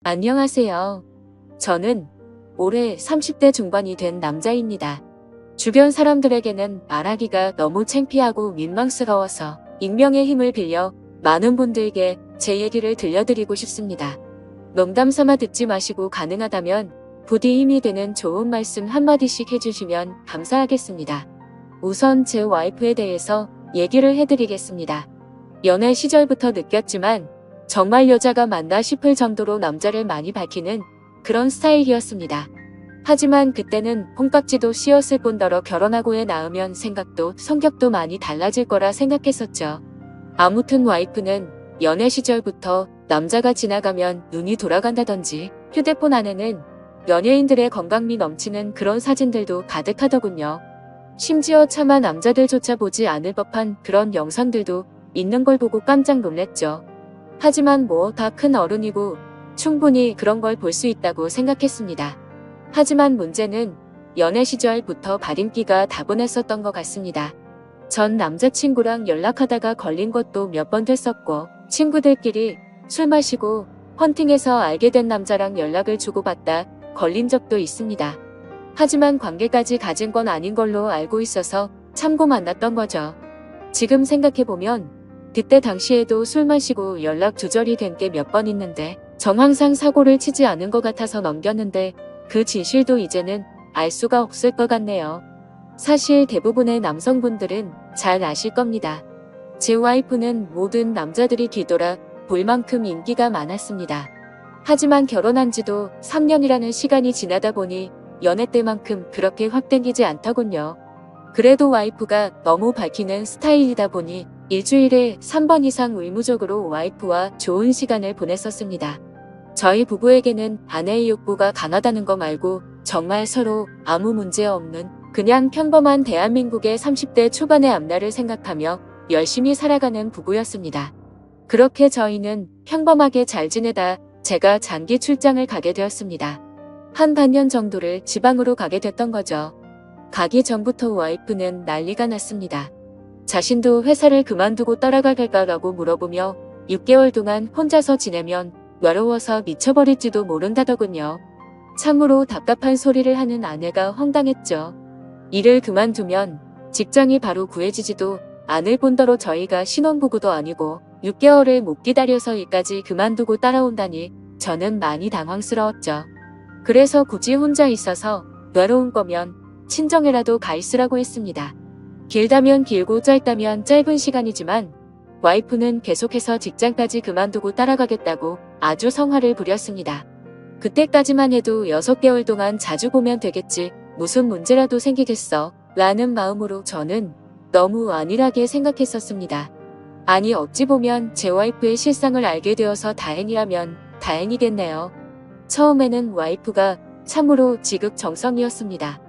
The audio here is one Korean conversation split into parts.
안녕하세요. 저는 올해 30대 중반이 된 남자입니다. 주변 사람들에게는 말하기가 너무 창피하고 민망스러워서 익명의 힘을 빌려 많은 분들께 제 얘기를 들려드리고 싶습니다. 농담 삼아 듣지 마시고 가능하다면 부디 힘이 되는 좋은 말씀 한마디씩 해주시면 감사하겠습니다. 우선 제 와이프에 대해서 얘기를 해드리겠습니다. 연애 시절부터 느꼈지만 정말 여자가 맞나 싶을 정도로 남자를 많이 밝히는 그런 스타일이었습니다. 하지만 그때는 콩깍지도 씌었을 뿐더러 결혼하고 애 낳으면 생각도 성격도 많이 달라질 거라 생각했었죠. 아무튼 와이프는 연애 시절부터 남자가 지나가면 눈이 돌아간다던지 휴대폰 안에는 연예인들의 건강미 넘치는 그런 사진들도 가득하더군요. 심지어 차마 남자들조차 보지 않을 법한 그런 영상들도 있는 걸 보고 깜짝 놀랐죠. 하지만 뭐 다 큰 어른이고 충분히 그런 걸 볼 수 있다고 생각했습니다. 하지만 문제는 연애 시절부터 발인기가 다분했었던 것 같습니다. 전 남자친구랑 연락하다가 걸린 것도 몇 번 됐었고 친구들끼리 술 마시고 헌팅해서 알게 된 남자랑 연락을 주고받다 걸린 적도 있습니다. 하지만 관계까지 가진 건 아닌 걸로 알고 있어서 참고 만났던 거죠. 지금 생각해보면 그때 당시에도 술 마시고 연락 두절이 된 게 몇 번 있는데 전 항상 사고를 치지 않은 것 같아서 넘겼는데 그 진실도 이제는 알 수가 없을 것 같네요. 사실 대부분의 남성분들은 잘 아실 겁니다. 제 와이프는 모든 남자들이 뒤돌아 볼 만큼 인기가 많았습니다. 하지만 결혼한 지도 3년이라는 시간이 지나다 보니 연애 때만큼 그렇게 확 땡기지 않더군요. 그래도 와이프가 너무 밝히는 스타일이다 보니 일주일에 3번 이상 의무적으로 와이프와 좋은 시간을 보냈었습니다. 저희 부부에게는 아내의 욕구가 강하다는 거 말고 정말 서로 아무 문제 없는 그냥 평범한 대한민국의 30대 초반의 앞날을 생각하며 열심히 살아가는 부부였습니다. 그렇게 저희는 평범하게 잘 지내다 제가 장기 출장을 가게 되었습니다. 한 반년 정도를 지방으로 가게 됐던 거죠. 가기 전부터 와이프는 난리가 났습니다. 자신도 회사를 그만두고 떠나갈까라고 물어보며 6개월 동안 혼자서 지내면 외로워서 미쳐버릴지도 모른다더군요. 참으로 답답한 소리를 하는 아내가 황당했죠. 일을 그만두면 직장이 바로 구해지지도 않을 뿐더러 저희가 신혼부부도 아니고 6개월을 못 기다려서 일까지 그만두고 따라온다니 저는 많이 당황스러웠죠. 그래서 굳이 혼자 있어서 외로운 거면 친정에라도 가 있으라고 했습니다. 길다면 길고 짧다면 짧은 시간이지만 와이프는 계속해서 직장까지 그만두고 따라가겠다고 아주 성화를 부렸습니다. 그때까지만 해도 6개월 동안 자주 보면 되겠지 무슨 문제라도 생기겠어 라는 마음으로 저는 너무 안일하게 생각했었습니다. 아니 어찌 보면 제 와이프의 실상을 알게 되어서 다행이라면 다행이겠네요. 처음에는 와이프가 참으로 지극정성이었습니다.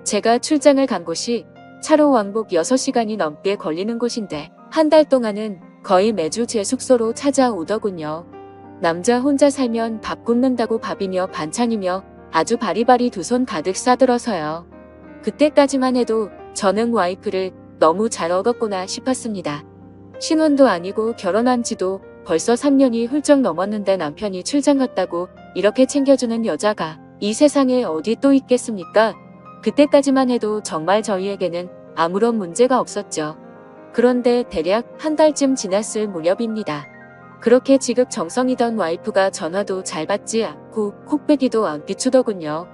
제가 출장을 간 곳이 차로 왕복 6시간이 넘게 걸리는 곳인데 한 달 동안은 거의 매주 제 숙소로 찾아오더군요. 남자 혼자 살면 밥 굶는다고 밥이며 반찬이며 아주 바리바리 두 손 가득 싸들어서요. 그때까지만 해도 저는 와이프를 너무 잘 얻었구나 싶었습니다. 신혼도 아니고 결혼한 지도 벌써 3년이 훌쩍 넘었는데 남편이 출장 갔다고 이렇게 챙겨주는 여자가 이 세상에 어디 또 있겠습니까? 그때까지만 해도 정말 저희에게는 아무런 문제가 없었죠. 그런데 대략 한 달쯤 지났을 무렵입니다. 그렇게 지극정성이던 와이프가 전화도 잘 받지 않고 콕배기도 안 비추더군요.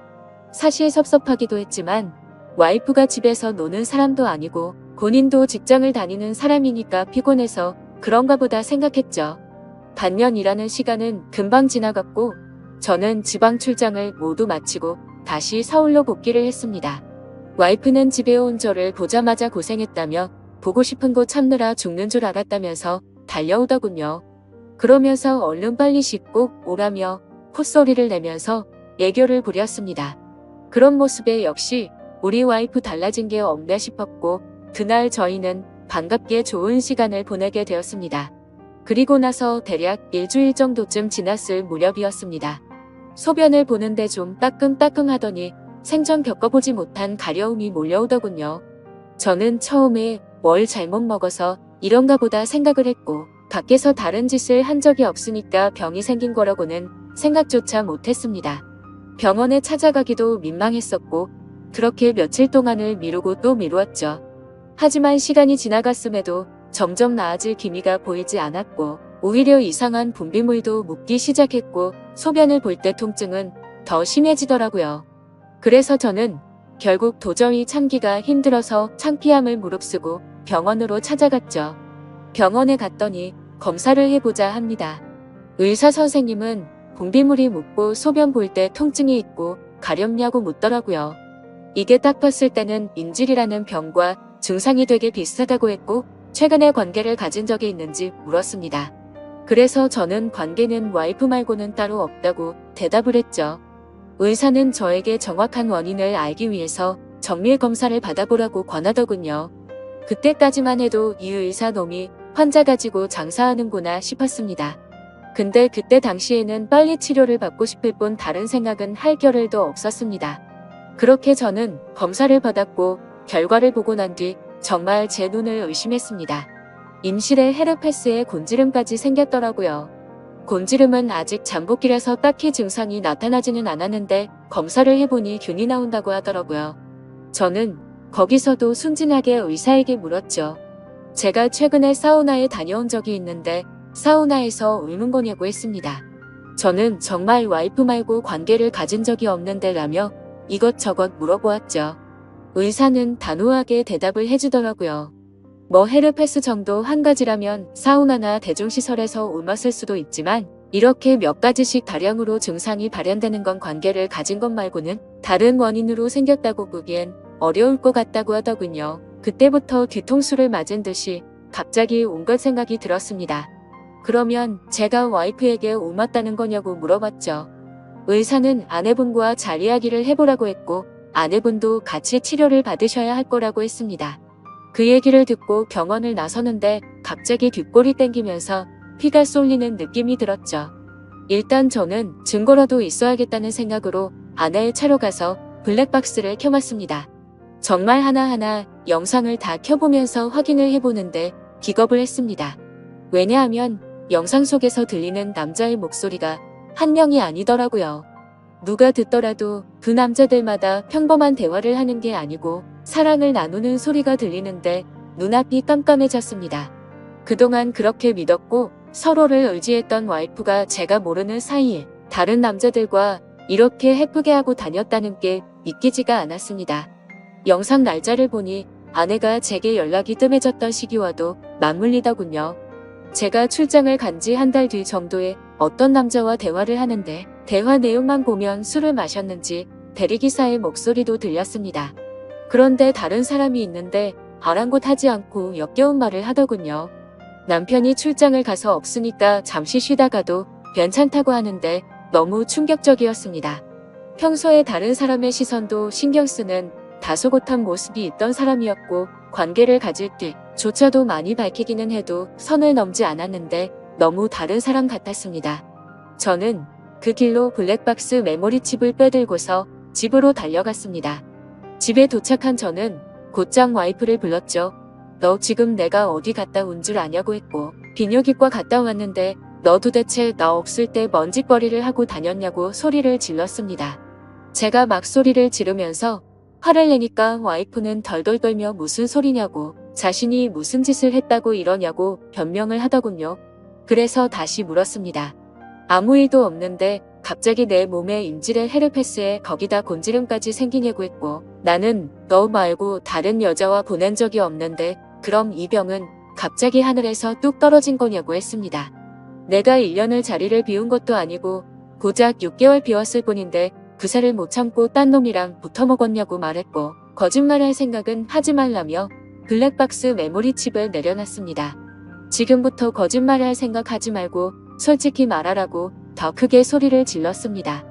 사실 섭섭하기도 했지만 와이프가 집에서 노는 사람도 아니고 본인도 직장을 다니는 사람이니까 피곤해서 그런가 보다 생각했죠. 반년이라는 시간은 금방 지나갔고 저는 지방 출장을 모두 마치고 다시 서울로 복귀를 했습니다. 와이프는 집에 온 저를 보자마자 고생했다며 보고 싶은 곳 참느라 죽는 줄 알았다면서 달려오더군요. 그러면서 얼른 빨리 씻고 오라며 콧소리를 내면서 애교를 부렸습니다. 그런 모습에 역시 우리 와이프 달라진 게 없네 싶었고 그날 저희는 반갑게 좋은 시간을 보내게 되었습니다. 그리고 나서 대략 일주일 정도쯤 지났을 무렵이었습니다. 소변을 보는데 좀 따끔따끔하더니 생전 겪어보지 못한 가려움이 몰려오더군요. 저는 처음에 뭘 잘못 먹어서 이런가 보다 생각을 했고 밖에서 다른 짓을 한 적이 없으니까 병이 생긴 거라고는 생각조차 못했습니다. 병원에 찾아가기도 민망했었고 그렇게 며칠 동안을 미루고 또 미루었죠. 하지만 시간이 지나갔음에도 점점 나아질 기미가 보이지 않았고 오히려 이상한 분비물도 묻기 시작했고 소변을 볼 때 통증은 더 심해지더라고요. 그래서 저는 결국 도저히 참기가 힘들어서 창피함을 무릅쓰고 병원으로 찾아갔죠. 병원에 갔더니 검사를 해보자 합니다. 의사 선생님은 분비물이 묻고 소변 볼 때 통증이 있고 가렵냐고 묻더라고요. 이게 딱 봤을 때는 인질이라는 병과 증상이 되게 비슷하다고 했고 최근에 관계를 가진 적이 있는지 물었습니다. 그래서 저는 관계는 와이프 말고는 따로 없다고 대답을 했죠. 의사는 저에게 정확한 원인을 알기 위해서 정밀 검사를 받아보라고 권하더군요. 그때까지만 해도 이 의사 놈이 환자 가지고 장사하는구나 싶었습니다. 근데 그때 당시에는 빨리 치료를 받고 싶을 뿐 다른 생각은 할 겨를도 없었습니다. 그렇게 저는 검사를 받았고 결과를 보고 난 뒤 정말 제 눈을 의심했습니다. 임실에 헤르페스에 곤지름까지 생겼더라고요. 곤지름은 아직 잠복기라서 딱히 증상이 나타나지는 않았는데 검사를 해보니 균이 나온다고 하더라고요. 저는 거기서도 순진하게 의사에게 물었죠. 제가 최근에 사우나에 다녀온 적이 있는데 사우나에서 울는 거냐고 했습니다. 저는 정말 와이프 말고 관계를 가진 적이 없는데 라며 이것저것 물어보았죠. 의사는 단호하게 대답을 해주더라고요. 뭐 헤르페스 정도 한 가지라면 사우나나 대중시설에서 옮았을 수도 있지만 이렇게 몇 가지씩 다량으로 증상이 발현되는 건 관계를 가진 것 말고는 다른 원인으로 생겼다고 보기엔 어려울 것 같다고 하더군요. 그때부터 뒤통수를 맞은 듯이 갑자기 온갖 생각이 들었습니다. 그러면 제가 와이프에게 옮았다는 거냐고 물어봤죠. 의사는 아내분과 잘 이야기를 해보라고 했고 아내분도 같이 치료를 받으셔야 할 거라고 했습니다. 그 얘기를 듣고 병원을 나서는데 갑자기 뒷골이 땡기면서 피가 쏠리는 느낌이 들었죠. 일단 저는 증거라도 있어야겠다는 생각으로 아내의 차로 가서 블랙박스를 켜봤습니다. 정말 하나하나 영상을 다 켜보면서 확인을 해보는데 기겁을 했습니다. 왜냐하면 영상 속에서 들리는 남자의 목소리가 한 명이 아니더라고요. 누가 듣더라도 그 남자들마다 평범한 대화를 하는 게 아니고 사랑을 나누는 소리가 들리는데 눈앞이 깜깜해졌습니다. 그동안 그렇게 믿었고 서로를 의지했던 와이프가 제가 모르는 사이에 다른 남자들과 이렇게 해프게 하고 다녔다는 게 믿기지가 않았습니다. 영상 날짜를 보니 아내가 제게 연락이 뜸해졌던 시기와도 맞물리더군요. 제가 출장을 간 지 한 달 뒤 정도에 어떤 남자와 대화를 하는데 대화 내용만 보면 술을 마셨는지 대리기사의 목소리도 들렸습니다. 그런데 다른 사람이 있는데 아랑곳하지 않고 역겨운 말을 하더군요. 남편이 출장을 가서 없으니까 잠시 쉬다가도 괜찮다고 하는데 너무 충격적이었습니다. 평소에 다른 사람의 시선도 신경 쓰는 다소곳한 모습이 있던 사람이었고 관계를 가질 때조차도 많이 밝히기는 해도 선을 넘지 않았는데 너무 다른 사람 같았습니다. 저는 그 길로 블랙박스 메모리칩을 빼들고서 집으로 달려갔습니다. 집에 도착한 저는 곧장 와이프를 불렀죠. 너 지금 내가 어디 갔다 온 줄 아냐고 했고 비뇨기과 갔다 왔는데 너 도대체 나 없을 때 먼지거리를 하고 다녔냐고 소리를 질렀습니다. 제가 막 소리를 지르면서 화를 내니까 와이프는 덜덜 떨며 무슨 소리냐고 자신이 무슨 짓을 했다고 이러냐고 변명을 하더군요. 그래서 다시 물었습니다. 아무 일도 없는데 갑자기 내 몸에 임질의 헤르페스에 거기다 곤지름까지 생기냐고 했고 나는 너 말고 다른 여자와 보낸 적이 없는데 그럼 이 병은 갑자기 하늘에서 뚝 떨어진 거냐고 했습니다. 내가 1년을 자리를 비운 것도 아니고 고작 6개월 비웠을 뿐인데 그새를 못 참고 딴 놈이랑 붙어먹었냐고 말했고 거짓말할 생각은 하지 말라며 블랙박스 메모리칩을 내려놨습니다. 지금부터 거짓말할 생각 하지 말고 솔직히 말하라고 더 크게 소리를 질렀습니다.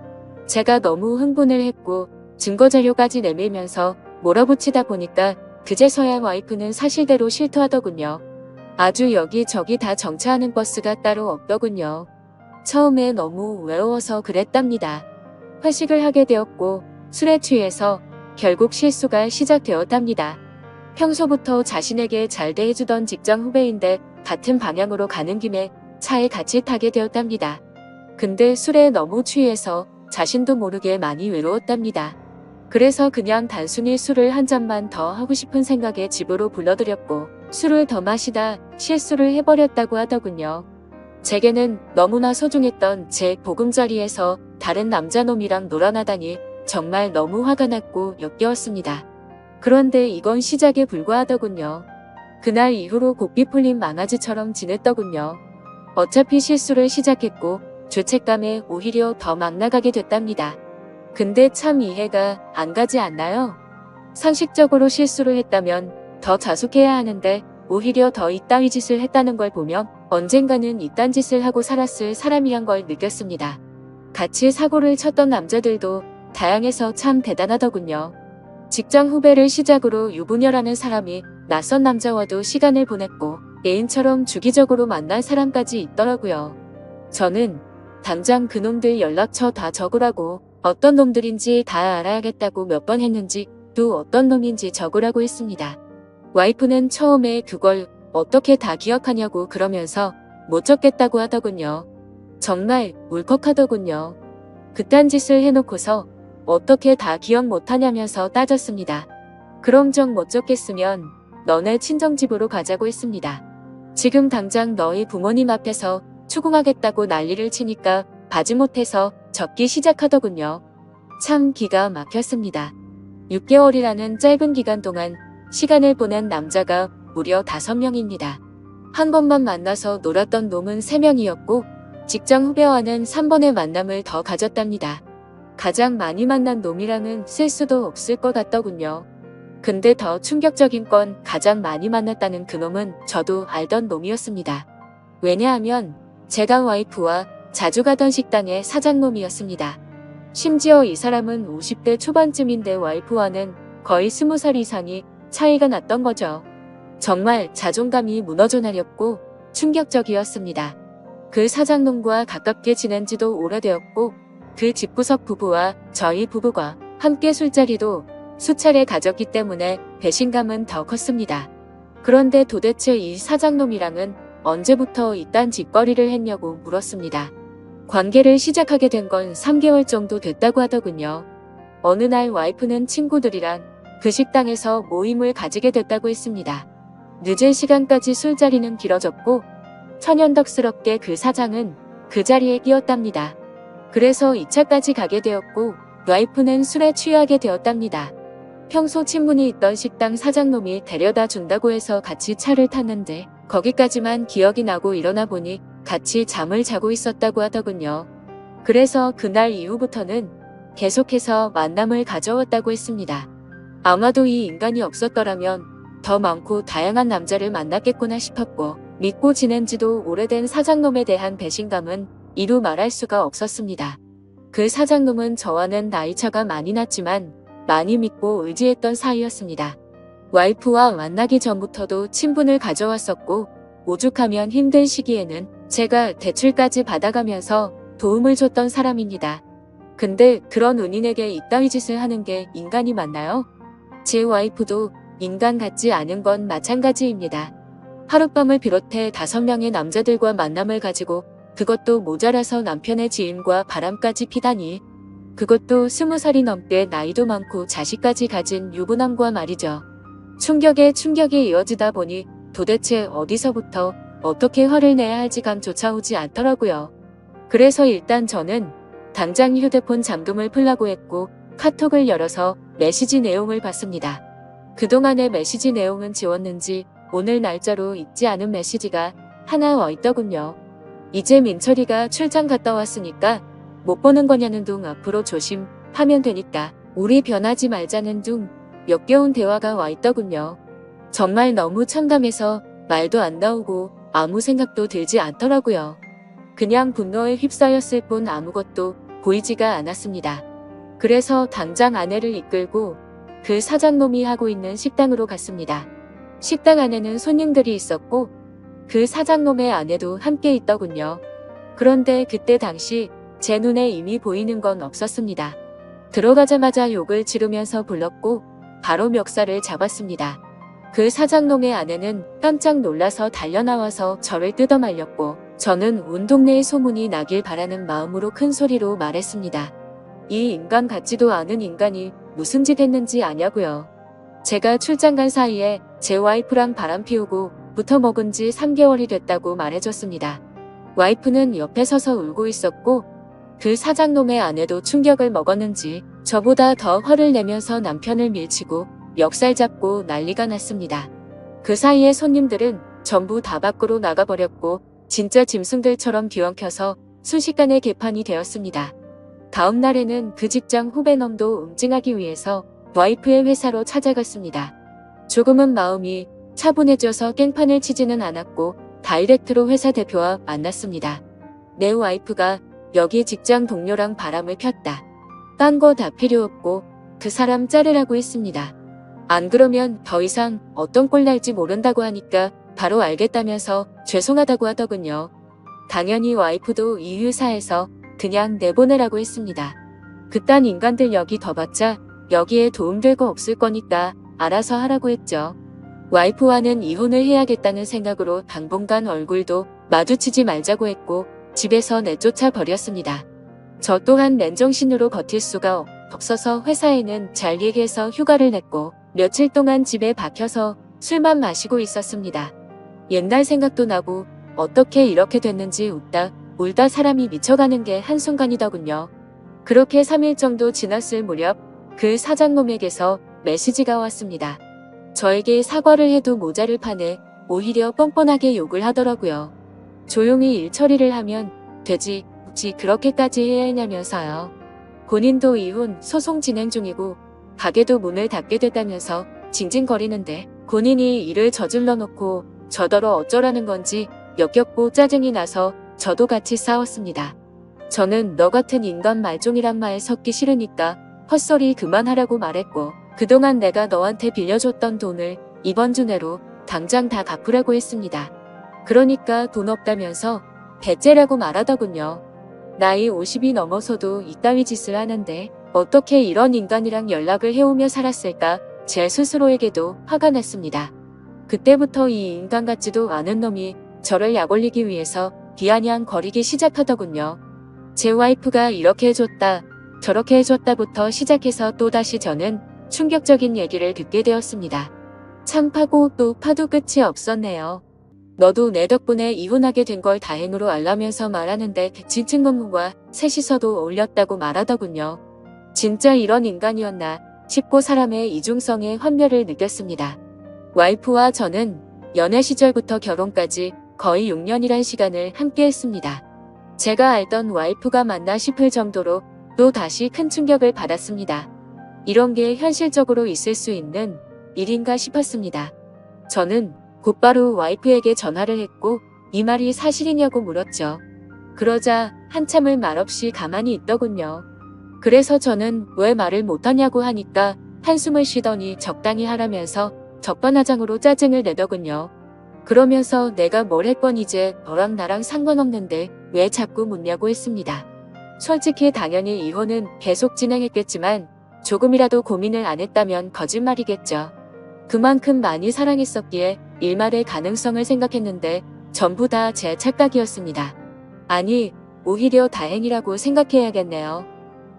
제가 너무 흥분을 했고 증거자료까지 내밀면서 몰아붙이다 보니까 그제서야 와이프는 사실대로 실토하더군요. 아주 여기저기 다 정차하는 버스가 따로 없더군요. 처음에 너무 외로워서 그랬답니다. 회식을 하게 되었고 술에 취해서 결국 실수가 시작되었답니다. 평소부터 자신에게 잘 대해주던 직장 후배인데 같은 방향으로 가는 김에 차에 같이 타게 되었답니다. 근데 술에 너무 취해서 자신도 모르게 많이 외로웠답니다. 그래서 그냥 단순히 술을 한 잔만 더 하고 싶은 생각에 집으로 불러들였고 술을 더 마시다 실수를 해버렸다고 하더군요. 제게는 너무나 소중했던 제 보금자리에서 다른 남자놈이랑 놀아나다니 정말 너무 화가 났고 역겨웠습니다. 그런데 이건 시작에 불과하더군요. 그날 이후로 고삐 풀린 망아지처럼 지냈더군요. 어차피 실수를 시작했고 죄책감에 오히려 더 막 나가게 됐답니다. 근데 참 이해가 안 가지 않나요? 상식적으로 실수를 했다면 더 자숙해야 하는데 오히려 더 이따위 짓을 했다는 걸 보면 언젠가는 이딴 짓을 하고 살았을 사람이란 걸 느꼈습니다. 같이 사고를 쳤던 남자들도 다양해서 참 대단하더군요. 직장 후배를 시작으로 유부녀라는 사람이 낯선 남자와도 시간을 보냈고 애인처럼 주기적으로 만난 사람까지 있더라고요. 저는 당장 그놈들 연락처 다 적으라고 어떤 놈들인지 다 알아야겠다고 몇 번 했는지 또 어떤 놈인지 적으라고 했습니다. 와이프는 처음에 그걸 어떻게 다 기억하냐고 그러면서 못 적겠다고 하더군요. 정말 울컥하더군요. 그딴 짓을 해놓고서 어떻게 다 기억 못하냐면서 따졌습니다. 그럼 정 못 적겠으면 너네 친정집으로 가자고 했습니다. 지금 당장 너희 부모님 앞에서 추궁하겠다고 난리를 치니까 바지 못해서 적기 시작하더군요. 참 기가 막혔습니다. 6개월이라는 짧은 기간 동안 시간을 보낸 남자가 무려 5명입니다. 한 번만 만나서 놀았던 놈은 3명이었고 직장 후배와는 3번의 만남을 더 가졌답니다. 가장 많이 만난 놈이랑은 쓸 수도 없을 것 같더군요. 근데 더 충격적인 건 가장 많이 만났다는 그놈은 저도 알던 놈이었습니다. 왜냐하면 제가 와이프와 자주 가던 식당의 사장놈이었습니다. 심지어 이 사람은 50대 초반쯤인데 와이프와는 거의 20살 이상이 차이가 났던 거죠. 정말 자존감이 무너져 내렸고 충격적이었습니다. 그 사장놈과 가깝게 지낸 지도 오래되었고 그 집구석 부부와 저희 부부가 함께 술자리도 수차례 가졌기 때문에 배신감은 더 컸습니다. 그런데 도대체 이 사장놈이랑은 언제부터 이딴 짓거리를 했냐고 물었습니다. 관계를 시작하게 된 건 3개월 정도 됐다고 하더군요. 어느 날 와이프는 친구들이랑 그 식당에서 모임을 가지게 됐다고 했습니다. 늦은 시간까지 술자리는 길어졌고 천연덕스럽게 그 사장은 그 자리에 끼었답니다. 그래서 2차까지 가게 되었고 와이프는 술에 취하게 되었답니다. 평소 친분이 있던 식당 사장놈이 데려다 준다고 해서 같이 차를 탔는데 거기까지만 기억이 나고 일어나 보니 같이 잠을 자고 있었다고 하더군요. 그래서 그날 이후부터는 계속해서 만남을 가져왔다고 했습니다. 아마도 이 인간이 없었더라면 더 많고 다양한 남자를 만났겠구나 싶었고 믿고 지낸 지도 오래된 사장놈에 대한 배신감은 이루 말할 수가 없었습니다. 그 사장놈은 저와는 나이차가 많이 났지만 많이 믿고 의지했던 사이였습니다. 와이프와 만나기 전부터도 친분을 가져왔었고 오죽하면 힘든 시기에는 제가 대출까지 받아가면서 도움을 줬던 사람입니다. 근데 그런 은인에게 이따위 짓을 하는 게 인간이 맞나요? 제 와이프도 인간 같지 않은 건 마찬가지입니다. 하룻밤을 비롯해 5명의 남자들과 만남을 가지고 그것도 모자라서 남편의 지인과 바람까지 피다니 그것도 20살이 넘게 나이도 많고 자식까지 가진 유부남과 말이죠. 충격에 충격이 이어지다 보니 도대체 어디서부터 어떻게 화를 내야 할지 감조차 오지 않더라고요. 그래서 일단 저는 당장 휴대폰 잠금을 풀라고 했고 카톡을 열어서 메시지 내용을 봤습니다. 그동안의 메시지 내용은 지웠는지 오늘 날짜로 읽지 않은 메시지가 하나 와 있더군요. 이제 민철이가 출장 갔다 왔으니까 못 보는 거냐는 둥 앞으로 조심하면 되니까 우리 변하지 말자는 둥 몇 개운 대화가 와 있더군요. 정말 너무 참담해서 말도 안 나오고 아무 생각도 들지 않더라고요. 그냥 분노에 휩싸였을 뿐 아무것도 보이지가 않았습니다. 그래서 당장 아내를 이끌고 그 사장놈이 하고 있는 식당으로 갔습니다. 식당 안에는 손님들이 있었고 그 사장놈의 아내도 함께 있더군요. 그런데 그때 당시 제 눈에 이미 보이는 건 없었습니다. 들어가자마자 욕을 지르면서 불렀고 바로 멱살을 잡았습니다. 그 사장놈의 아내는 깜짝 놀라서 달려나와서 저를 뜯어말렸고 저는 온 동네에 소문이 나길 바라는 마음으로 큰 소리로 말했습니다. 이 인간 같지도 않은 인간이 무슨 짓 했는지 아냐고요. 제가 출장 간 사이에 제 와이프랑 바람 피우고 붙어 먹은 지 3개월이 됐다고 말해줬습니다. 와이프는 옆에 서서 울고 있었고 그 사장놈의 아내도 충격을 먹었는지 저보다 더 화를 내면서 남편을 밀치고 멱살 잡고 난리가 났습니다. 그 사이에 손님들은 전부 다 밖으로 나가버렸고 진짜 짐승들처럼 뒤엉켜서 순식간에 개판이 되었습니다. 다음 날에는 그 직장 후배놈도 응징하기 위해서 와이프의 회사로 찾아갔습니다. 조금은 마음이 차분해져서 깽판을 치지는 않았고 다이렉트로 회사 대표와 만났습니다. 내 와이프가 여기 직장 동료랑 바람을 폈다. 딴 거 다 필요 없고 그 사람 자르라고 했습니다. 안 그러면 더 이상 어떤 꼴 날지 모른다고 하니까 바로 알겠다면서 죄송하다고 하더군요. 당연히 와이프도 이 회사에서 그냥 내보내라고 했습니다. 그딴 인간들 여기 더 봤자 여기에 도움될 거 없을 거니까 알아서 하라고 했죠. 와이프와는 이혼을 해야겠다는 생각으로 당분간 얼굴도 마주치지 말자고 했고 집에서 내쫓아 버렸습니다. 저 또한 맨정신으로 버틸 수가 없어서 회사에는 잘 얘기해서 휴가를 냈고 며칠 동안 집에 박혀서 술만 마시고 있었습니다. 옛날 생각도 나고 어떻게 이렇게 됐는지 웃다 울다 사람이 미쳐가는 게 한순간이더군요. 그렇게 3일 정도 지났을 무렵 그 사장놈에게서 메시지가 왔습니다. 저에게 사과를 해도 모자를 파네 오히려 뻔뻔하게 욕을 하더라고요. 조용히 일 처리를 하면 되지 굳이 그렇게까지 해야 했냐면서요. 본인도 이혼 소송 진행 중이고 가게도 문을 닫게 됐다면서 징징거리는데 본인이 일을 저질러 놓고 저더러 어쩌라는 건지 역겹고 짜증이 나서 저도 같이 싸웠습니다. 저는 너 같은 인간 말종이란 말 섞기 싫으니까 헛소리 그만하라고 말했고 그동안 내가 너한테 빌려줬던 돈을 이번 주 내로 당장 다 갚으라고 했습니다. 그러니까 돈 없다면서 배째라고 말하더군요. 나이 50이 넘어서도 이따위 짓을 하는데 어떻게 이런 인간이랑 연락을 해오며 살았을까 제 스스로에게도 화가 났습니다. 그때부터 이 인간 같지도 않은 놈이 저를 약올리기 위해서 비아냥거리기 시작하더군요. 제 와이프가 이렇게 해줬다 저렇게 해줬다부터 시작해서 또다시 저는 충격적인 얘기를 듣게 되었습니다. 참 파고 또 파도 끝이 없었네요. 너도 내 덕분에 이혼하게 된 걸 다행으로 알라면서 말하는데 진층건물과 셋이서도 어울렸다고 말하더군요. 진짜 이런 인간이었나 싶고 사람의 이중성의 환멸을 느꼈습니다. 와이프와 저는 연애 시절부터 결혼까지 거의 6년이란 시간을 함께 했습니다. 제가 알던 와이프가 맞나 싶을 정도로 또 다시 큰 충격을 받았습니다. 이런 게 현실적으로 있을 수 있는 일인가 싶었습니다. 저는 곧바로 와이프에게 전화를 했고 이 말이 사실이냐고 물었죠. 그러자 한참을 말없이 가만히 있더군요. 그래서 저는 왜 말을 못하냐고 하니까 한숨을 쉬더니 적당히 하라면서 적반하장으로 짜증을 내더군요. 그러면서 내가 뭘 했건 이제 너랑 나랑 상관없는데 왜 자꾸 묻냐고 했습니다. 솔직히 당연히 이혼은 계속 진행했겠지만 조금이라도 고민을 안 했다면 거짓말이겠죠. 그만큼 많이 사랑했었기에 일말의 가능성을 생각했는데 전부 다 제 착각이었습니다. 아니, 오히려 다행이라고 생각해야겠네요.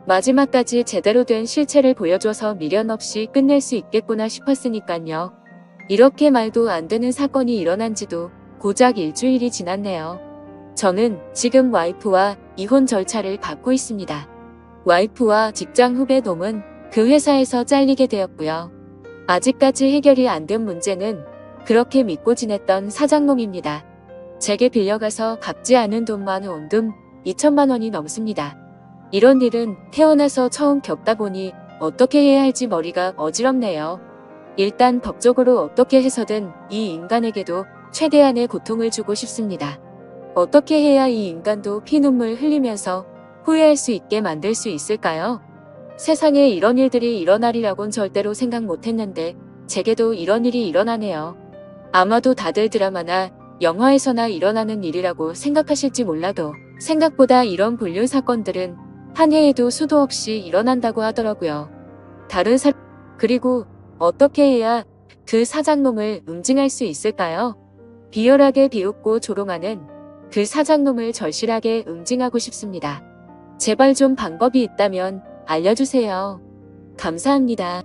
마지막까지 제대로 된 실체를 보여줘서 미련 없이 끝낼 수 있겠구나 싶었으니깐요. 이렇게 말도 안 되는 사건이 일어난 지도 고작 일주일이 지났네요. 저는 지금 와이프와 이혼 절차를 밟고 있습니다. 와이프와 직장 후배 놈은 그 회사에서 잘리게 되었고요. 아직까지 해결이 안 된 문제는 그렇게 믿고 지냈던 사장놈입니다. 제게 빌려가서 갚지 않은 돈만 온돈 2천만 원이 넘습니다. 이런 일은 태어나서 처음 겪다 보니 어떻게 해야 할지 머리가 어지럽네요. 일단 법적으로 어떻게 해서든 이 인간에게도 최대한의 고통을 주고 싶습니다. 어떻게 해야 이 인간도 피눈물 흘리면서 후회할 수 있게 만들 수 있을까요? 세상에 이런 일들이 일어나리라곤 절대로 생각 못했는데 제게도 이런 일이 일어나네요. 아마도 다들 드라마나 영화에서나 일어나는 일이라고 생각하실지 몰라도 생각보다 이런 불륜 사건들은 한 해에도 수도 없이 일어난다고 하더라고요. 다른 사람 그리고 어떻게 해야 그 사장놈을 응징할 수 있을까요? 비열하게 비웃고 조롱하는 그 사장놈을 절실하게 응징하고 싶습니다. 제발 좀 방법이 있다면 알려주세요. 감사합니다.